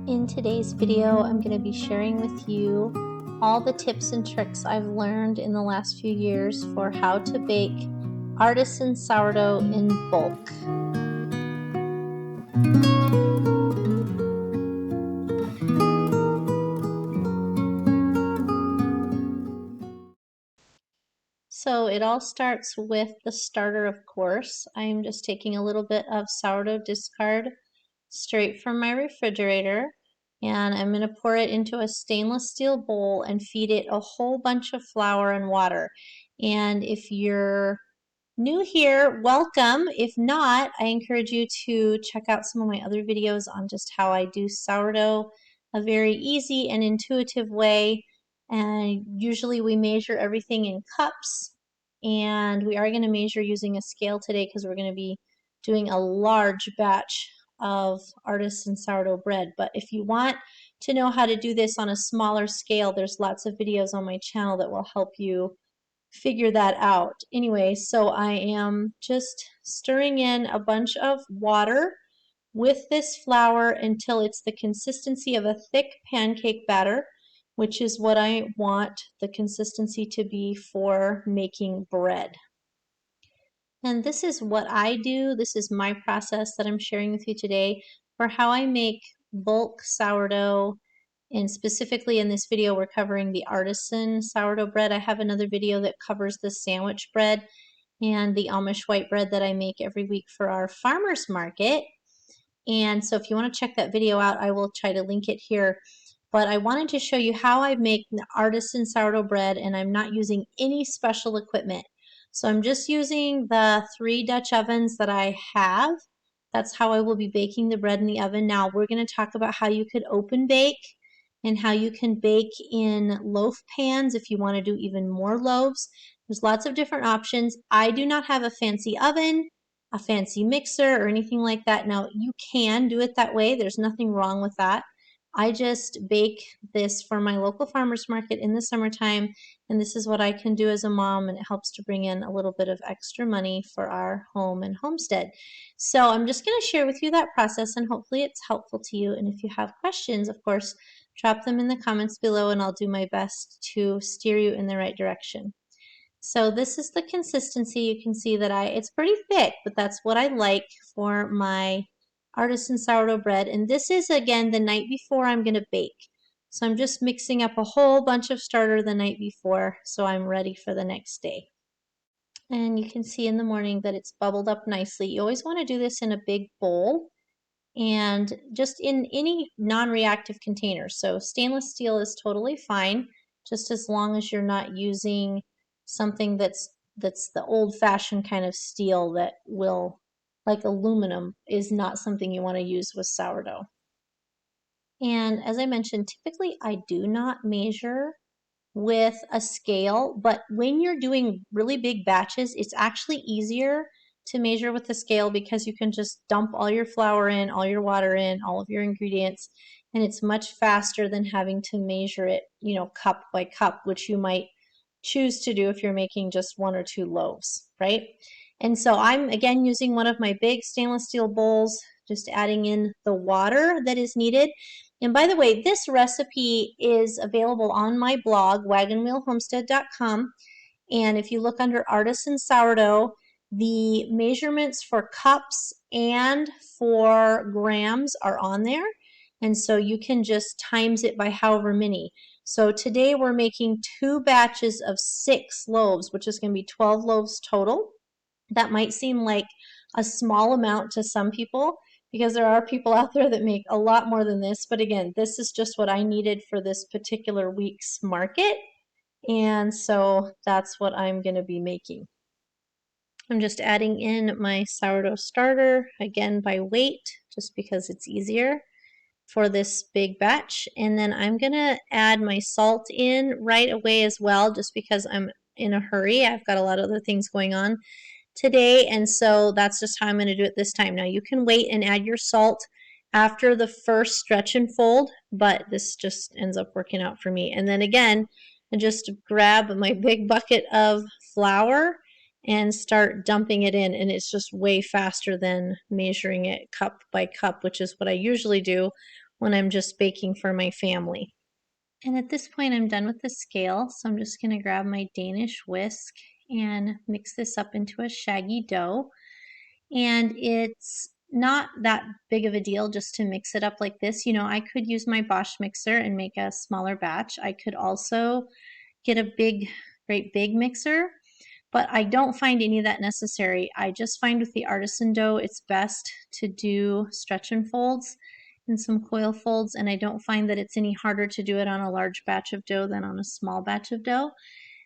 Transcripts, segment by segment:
In today's video, I'm going to be sharing with you all the tips and tricks I've learned in the last few years for how to bake artisan sourdough in bulk. So it all starts with the starter, of course. I'm just taking a little bit of sourdough discard straight from my refrigerator, and I'm going to pour it into a stainless steel bowl and feed it a whole bunch of flour and water. And if you're new here, welcome. If not, I encourage you to check out some of my other videos on just how I do sourdough, a very easy and intuitive way. And usually we measure everything in cups, and we are going to measure using a scale today because we're going to be doing a large batch of artisan sourdough bread. But if you want to know how to do this on a smaller scale, there's lots of videos on my channel that will help you figure that out. Anyway, so I am just stirring in a bunch of water with this flour until it's the consistency of a thick pancake batter, which is what I want the consistency to be for making bread. And this is what I do. This is my process that I'm sharing with you today for how I make bulk sourdough. And specifically in this video, we're covering the artisan sourdough bread. I have another video that covers the sandwich bread and the Amish white bread that I make every week for our farmers market. And so if you want to check that video out, I will try to link it here. But I wanted to show you how I make the artisan sourdough bread, and I'm not using any special equipment. So I'm just using the 3 Dutch ovens that I have. That's how I will be baking the bread in the oven. Now we're going to talk about how you could open bake and how you can bake in loaf pans if you want to do even more loaves. There's lots of different options. I do not have a fancy oven, a fancy mixer, or anything like that. Now you can do it that way. There's nothing wrong with that. I just bake this for my local farmers market in the summertime, and this is what I can do as a mom, and it helps to bring in a little bit of extra money for our home and homestead. So I'm just going to share with you that process, and hopefully it's helpful to you. And if you have questions, of course, drop them in the comments below, and I'll do my best to steer you in the right direction. So this is the consistency. You can see that it's pretty thick, but that's what I like for my artisan sourdough bread. And this is, again, the night before I'm going to bake. So I'm just mixing up a whole bunch of starter the night before so I'm ready for the next day. And you can see in the morning that it's bubbled up nicely. You always want to do this in a big bowl and just in any non-reactive container. So stainless steel is totally fine, just as long as you're not using something that's the old-fashioned kind of steel that will, like aluminum, is not something you want to use with sourdough. And as I mentioned, typically I do not measure with a scale, but when you're doing really big batches, it's actually easier to measure with the scale because you can just dump all your flour in, all your water in, all of your ingredients, and it's much faster than having to measure it, cup by cup, which you might choose to do if you're making just 1 or 2 loaves, right? And so I'm, again, using one of my big stainless steel bowls, just adding in the water that is needed. And by the way, this recipe is available on my blog, wagonwheelhomestead.com. And if you look under Artisan Sourdough, the measurements for cups and for grams are on there. And so you can just times it by however many. So today we're making 2 batches of 6 loaves, which is going to be 12 loaves total. That might seem like a small amount to some people, because there are people out there that make a lot more than this. But again, this is just what I needed for this particular week's market. And so that's what I'm going to be making. I'm just adding in my sourdough starter, again by weight, just because it's easier for this big batch. And then I'm going to add my salt in right away as well, just because I'm in a hurry. I've got a lot of other things going on today, and so that's just how I'm going to do it this time. Now you can wait and add your salt after the first stretch and fold, but this just ends up working out for me. And then again, I just grab my big bucket of flour and start dumping it in, and it's just way faster than measuring it cup by cup, which is what I usually do when I'm just baking for my family. And at this point, I'm done with the scale, so I'm just going to grab my Danish whisk and mix this up into a shaggy dough. And it's not that big of a deal just to mix it up like this. You know, I could use my Bosch mixer and make a smaller batch. I could also get a great big mixer, but I don't find any of that necessary. I just find with the artisan dough, it's best to do stretch and folds and some coil folds, and I don't find that it's any harder to do it on a large batch of dough than on a small batch of dough.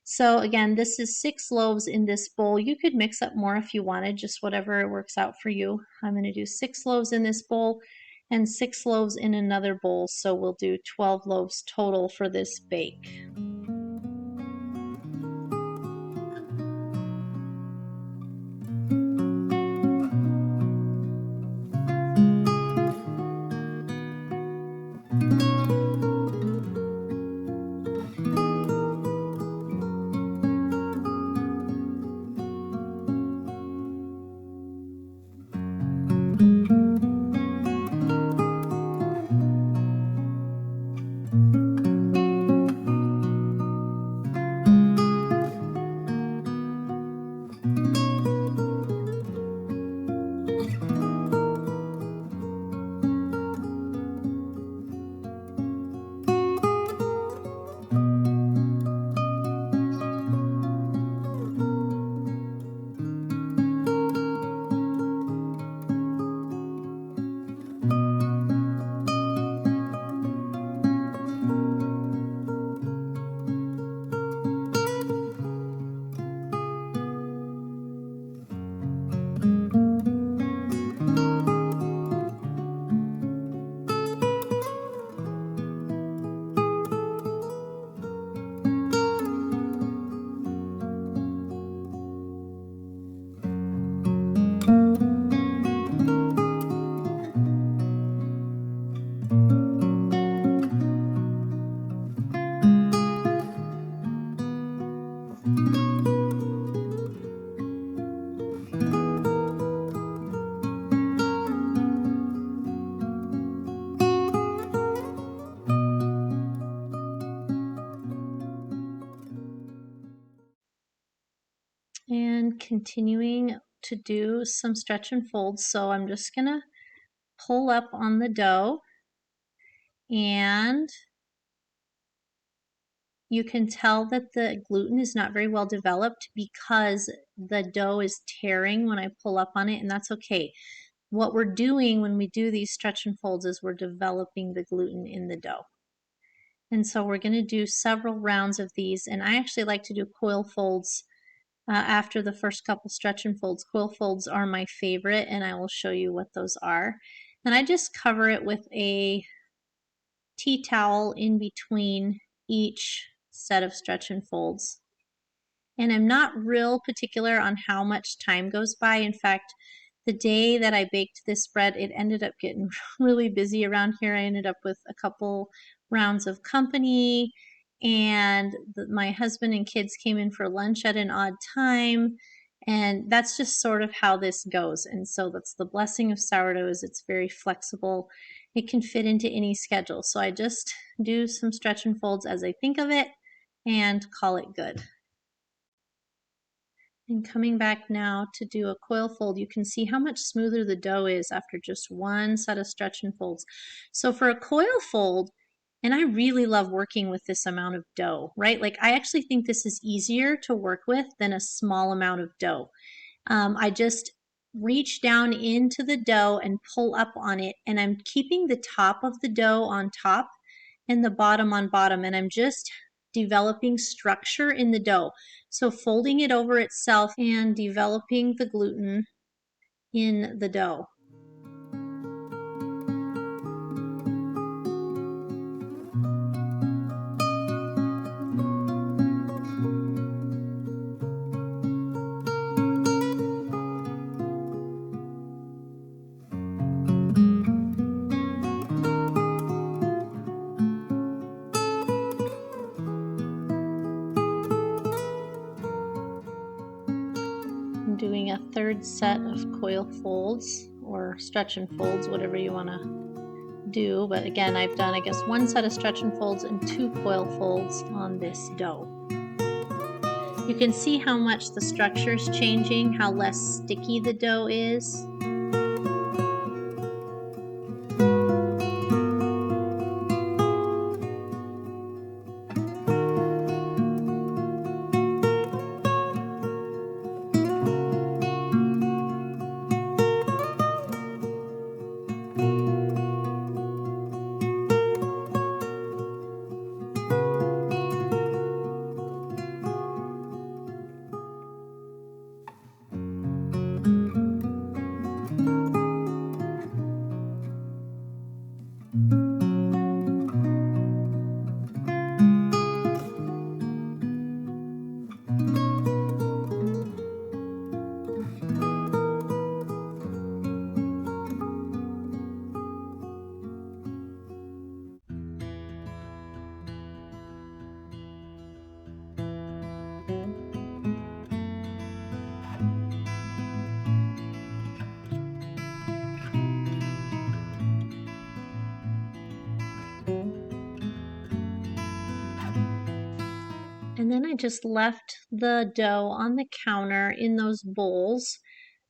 So again, this is 6 loaves in this bowl. You could mix up more if you wanted, just whatever works out for you. I'm going to do 6 loaves in this bowl and 6 loaves in another bowl, so we'll do 12 loaves total for this bake. And continuing to do some stretch and folds. So I'm just going to pull up on the dough, and you can tell that the gluten is not very well developed because the dough is tearing when I pull up on it, and that's okay. What we're doing when we do these stretch and folds is we're developing the gluten in the dough. And so we're going to do several rounds of these, and I actually like to do coil folds after the first couple stretch and folds. Coil folds are my favorite, and I will show you what those are. And I just cover it with a tea towel in between each set of stretch and folds. And I'm not real particular on how much time goes by. In fact, the day that I baked this bread, it ended up getting really busy around here. I ended up with a couple rounds of company, and my husband and kids came in for lunch at an odd time, and that's just sort of how this goes. And so that's the blessing of sourdough, is it's very flexible. It can fit into any schedule. So I just do some stretch and folds as I think of it and call it good. And coming back now to do a coil fold, you can see how much smoother the dough is after just one set of stretch and folds. So for a coil fold, and I really love working with this amount of dough, right? Like, I actually think this is easier to work with than a small amount of dough. I just reach down into the dough and pull up on it, and I'm keeping the top of the dough on top and the bottom on bottom, and I'm just developing structure in the dough. So folding it over itself and developing the gluten in the dough. I'm doing a third set of coil folds or stretch and folds, whatever you want to do, but again, I've done, I guess, 1 set of stretch and folds and 2 coil folds on this dough. You can see how much the structure is changing, how less sticky the dough is. And then I just left the dough on the counter in those bowls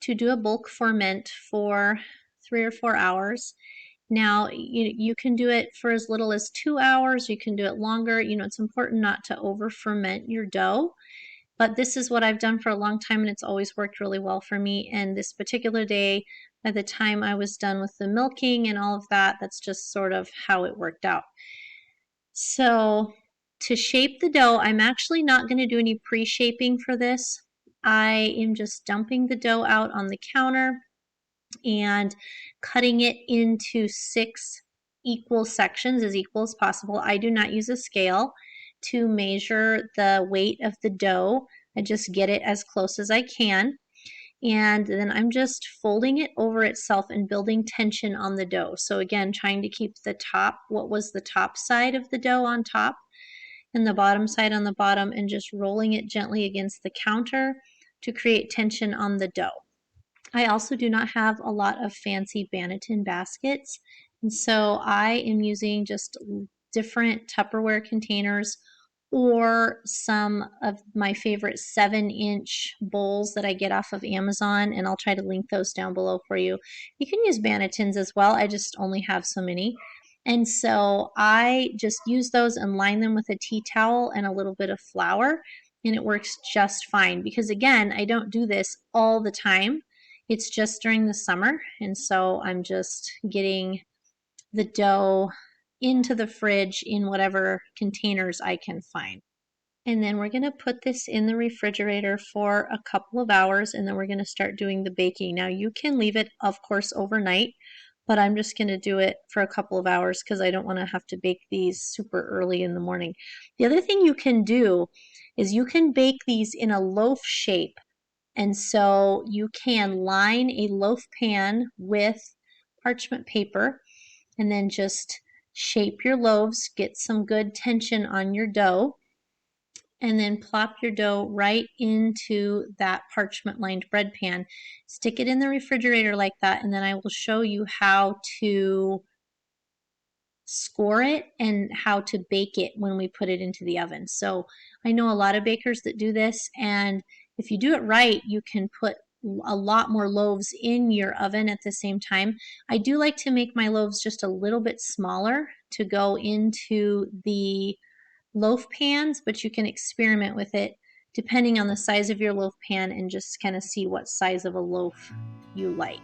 to do a bulk ferment for 3 or 4 hours. Now, you can do it for as little as 2 hours, you can do it longer. It's important not to over ferment your dough, but this is what I've done for a long time and it's always worked really well for me. And this particular day, by the time I was done with the milking and all of that, that's just sort of how it worked out. So to shape the dough, I'm actually not going to do any pre-shaping for this. I am just dumping the dough out on the counter and cutting it into 6 equal sections, as equal as possible. I do not use a scale to measure the weight of the dough. I just get it as close as I can. And then I'm just folding it over itself and building tension on the dough. So again, trying to keep the top, what was the top side of the dough on top and the bottom side on the bottom, and just rolling it gently against the counter to create tension on the dough. I also do not have a lot of fancy Banneton baskets, and so I am using just different Tupperware containers or some of my favorite 7-inch bowls that I get off of Amazon, and I'll try to link those down below for you. You can use Bannetons as well. I just only have so many. And so I just use those and line them with a tea towel and a little bit of flour, and it works just fine because, again, I don't do this all the time. It's just during the summer, and so I'm just getting the dough into the fridge in whatever containers I can find. And then we're going to put this in the refrigerator for a couple of hours, and then we're going to start doing the baking. Now you can leave it, of course, overnight, but I'm just going to do it for a couple of hours because I don't want to have to bake these super early in the morning. The other thing you can do is you can bake these in a loaf shape. And so you can line a loaf pan with parchment paper and then just shape your loaves, get some good tension on your dough, and then plop your dough right into that parchment lined bread pan. Stick it in the refrigerator like that, and then I will show you how to score it and how to bake it when we put it into the oven. So I know a lot of bakers that do this, and if you do it right, you can put a lot more loaves in your oven at the same time. I do like to make my loaves just a little bit smaller to go into the loaf pans, but you can experiment with it depending on the size of your loaf pan and just kind of see what size of a loaf you like.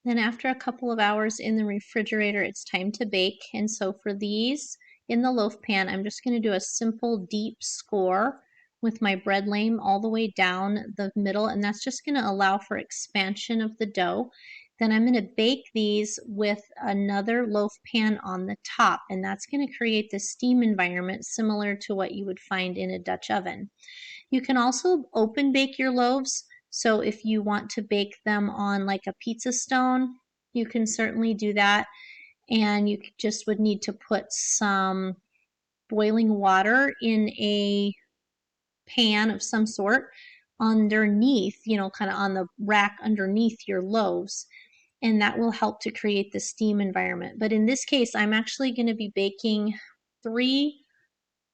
Then after a couple of hours in the refrigerator, it's time to bake. And so for these in the loaf pan, I'm just going to do a simple deep score with my bread lame all the way down the middle, and that's just going to allow for expansion of the dough. Then I'm going to bake these with another loaf pan on the top, and that's going to create the steam environment similar to what you would find in a Dutch oven. You can also open bake your loaves. So if you want to bake them on like a pizza stone, you can certainly do that. And you just would need to put some boiling water in a pan of some sort underneath, kind of on the rack underneath your loaves. And that will help to create the steam environment. But in this case, I'm actually going to be baking 3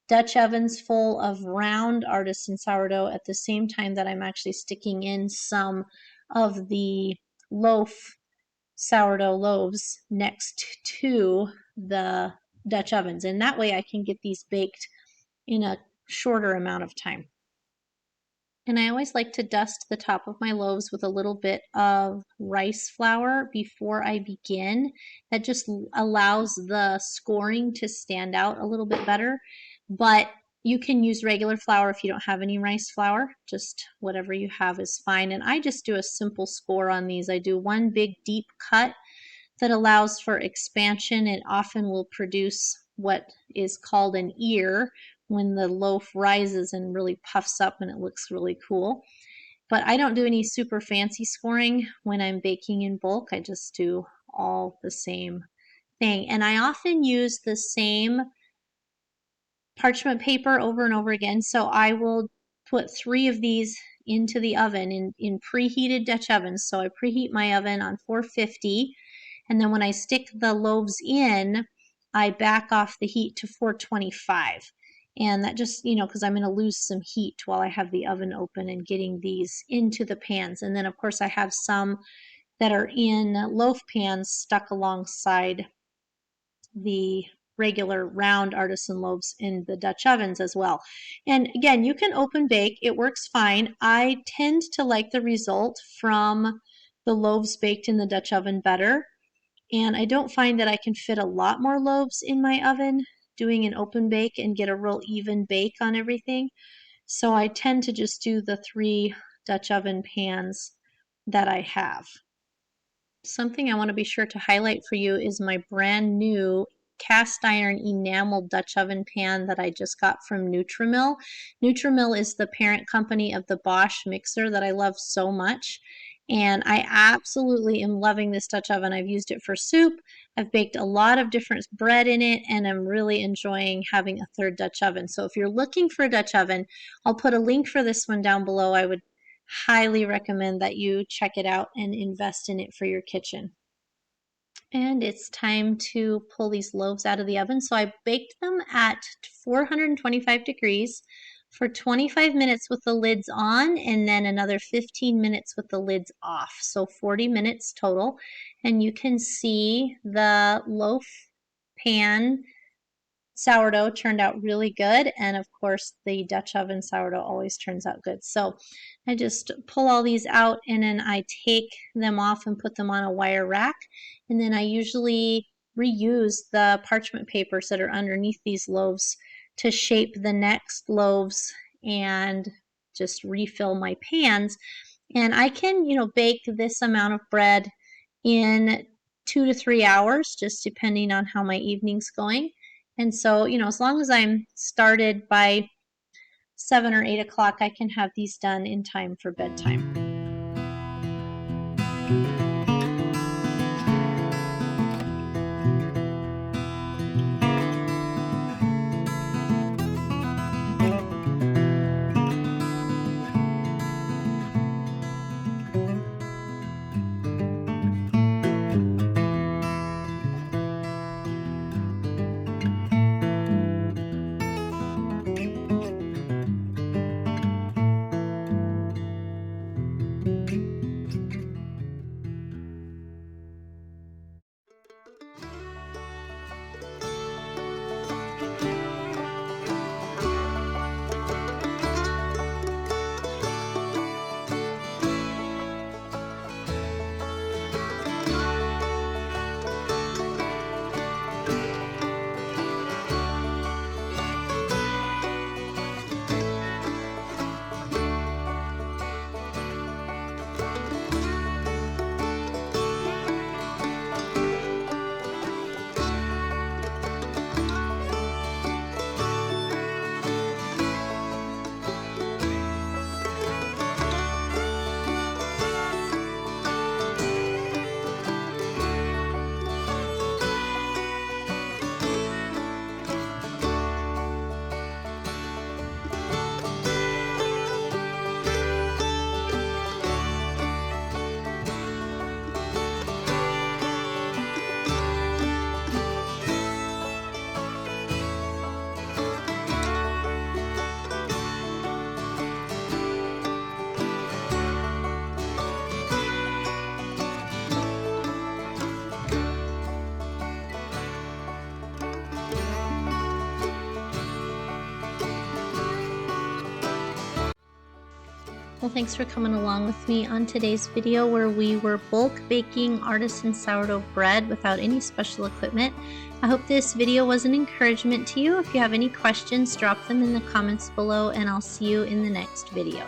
Dutch ovens full of round artisan sourdough at the same time that I'm actually sticking in some of the sourdough loaves next to the Dutch ovens. And that way I can get these baked in a shorter amount of time. And I always like to dust the top of my loaves with a little bit of rice flour before I begin. That just allows the scoring to stand out a little bit better. But you can use regular flour if you don't have any rice flour. Just whatever you have is fine. And I just do a simple score on these. I do one big deep cut that allows for expansion. It often will produce what is called an ear when the loaf rises and really puffs up and it looks really cool. But I don't do any super fancy scoring when I'm baking in bulk. I just do all the same thing. And I often use the same parchment paper over and over again. So I will put 3 of these into the oven in preheated Dutch ovens. So I preheat my oven on 450. And then when I stick the loaves in, I back off the heat to 425. And that just, because I'm going to lose some heat while I have the oven open and getting these into the pans. And then, of course, I have some that are in loaf pans stuck alongside the regular round artisan loaves in the Dutch ovens as well. And again, you can open bake. It works fine. I tend to like the result from the loaves baked in the Dutch oven better. And I don't find that I can fit a lot more loaves in my oven doing an open bake and get a real even bake on everything. So I tend to just do the 3 Dutch oven pans that I have. Something I want to be sure to highlight for you is my brand new cast iron enamel Dutch oven pan that I just got from Nutrimil. Nutrimil is the parent company of the Bosch mixer that I love so much. And I absolutely am loving this Dutch oven. I've used it for soup. I've baked a lot of different bread in it, and I'm really enjoying having a 3rd Dutch oven. So if you're looking for a Dutch oven, I'll put a link for this one down below. I would highly recommend that you check it out and invest in it for your kitchen. And it's time to pull these loaves out of the oven. So I baked them at 425 degrees for 25 minutes with the lids on, and then another 15 minutes with the lids off. So 40 minutes total. And you can see the loaf pan sourdough turned out really good, and of course the Dutch oven sourdough always turns out good. So I just pull all these out and then I take them off and put them on a wire rack, and then I usually reuse the parchment papers that are underneath these loaves to shape the next loaves and just refill my pans. And I can, bake this amount of bread in 2 to 3 hours, just depending on how my evening's going. And so, as long as I'm started by 7 or 8 o'clock, I can have these done in time for bedtime. Well, thanks for coming along with me on today's video where we were bulk baking artisan sourdough bread without any special equipment. I hope this video was an encouragement to you. If you have any questions, drop them in the comments below, and I'll see you in the next video.